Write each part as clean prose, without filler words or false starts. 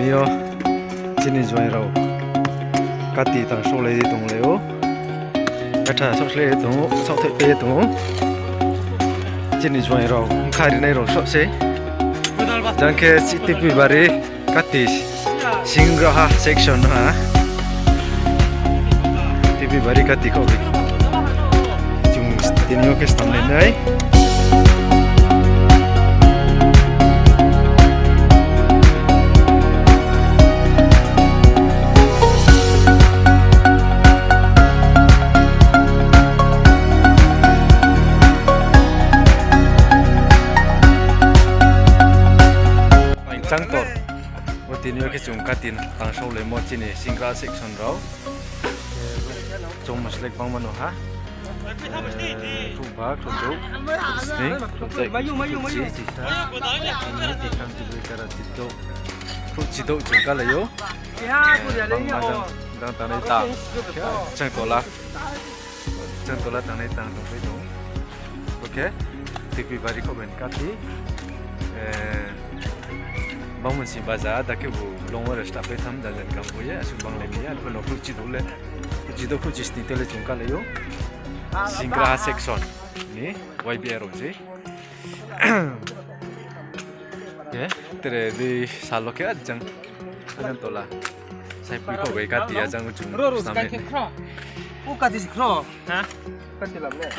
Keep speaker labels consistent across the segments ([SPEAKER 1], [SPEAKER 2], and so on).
[SPEAKER 1] nio chini join rau kati tang so le tung leo atha so le tung so the pe tung chini join rau khari nei rau so se jangke CTP bari kati Singgrauhha section ha TV bari kati ko bi jung tinio ke stamne nai Cangtor, tinio ke chung katin tang so le mo chini Singgrauhha section rau, chung maslek bang mano ha, tubak, tujuk, sting, tujuk, tuji, sisa, ini tikam juga cara cito, cito chung kalayo, bang majang dang tanai tang, cangtola tanai tang tung pei tung, oke, tipi bari ko ben kati. Bangun si baza, tapi bu longor staff itu ham jalan kampung ya, subang lagi ya, kalau kuci dulu, kuci stitole cungkal yo, Singgrauhha section, ini YBA roji, ya, terus salok ya jang, kalian tola, saya pergi kau baik hati ya jang ujung, sampai.
[SPEAKER 2] Bukan di sekolah, hah? Kan di dalamnya.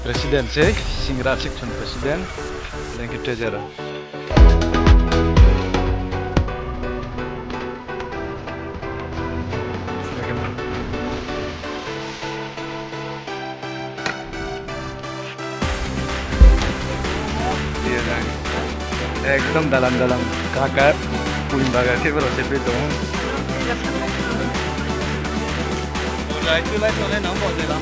[SPEAKER 1] Presiden sih, Singgrauhha section presiden, dan kita jara. Iya dan, ekdom dalam kakak, punya bagai kita bersih dong.
[SPEAKER 2] Itu lah soalnya nombor dalam.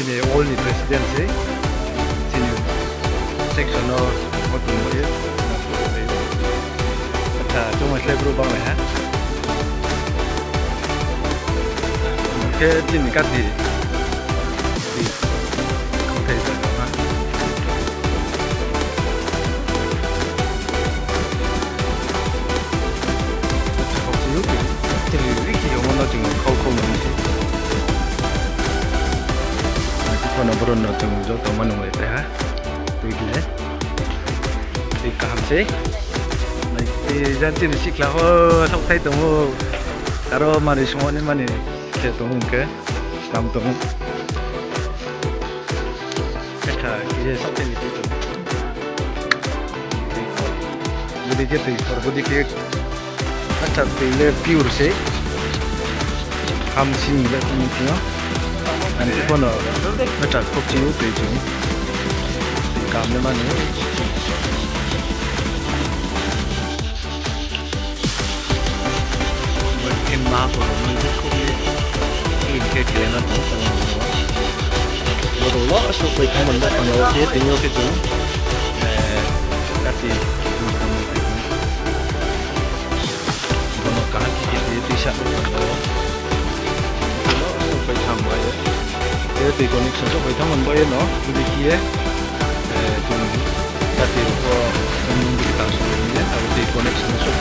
[SPEAKER 1] Sini only presidency, sini section of motor mobil. Kita cuma selai berubah ya. Oke, sini kati. Oke, sama. Sini wiki yang mana cuma kau nanti. Kono beron tung jo to manung le ha tuile ti kam se nai ti jantin sikla ho thok thai tung ho karo mari smone mani ke tung ke tam tung kata ki sok te ni tu jadi je ti korbodi ke acha tuile pure se ham sin le tu ni Nanti kono macam kucing itu je, kami mana? Mungkin mahu mungkin kucing ini kekelinan tu. Baru lah supaya kamu dapat mengerti tinggal itu, kasih kamu itu. Kono kaki itu tidak bai thambai ye tei connection sok bai thamon bai no tuli kie tung kati ko tung di ta so ye aro tei connection sok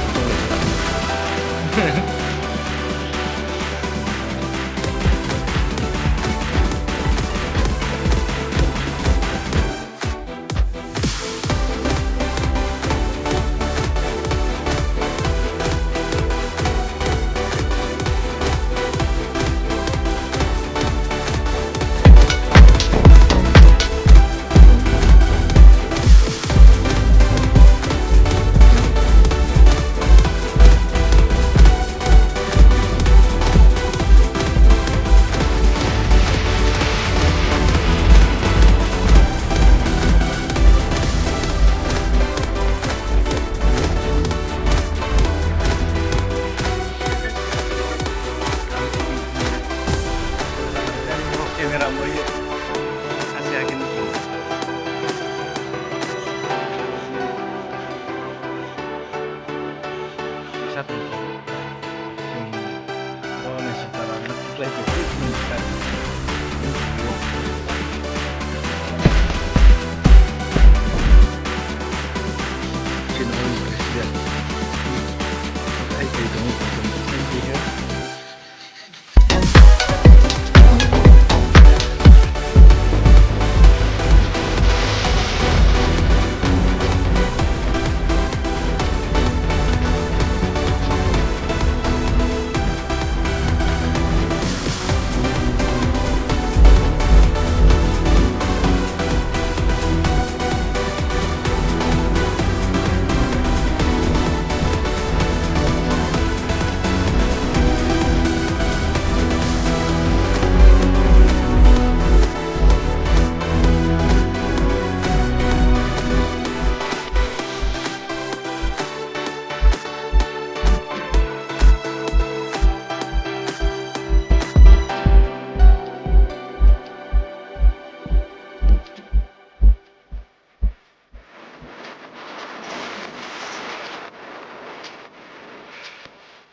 [SPEAKER 1] kamera mo ye kasi akin satu doon na siya para nag-play ko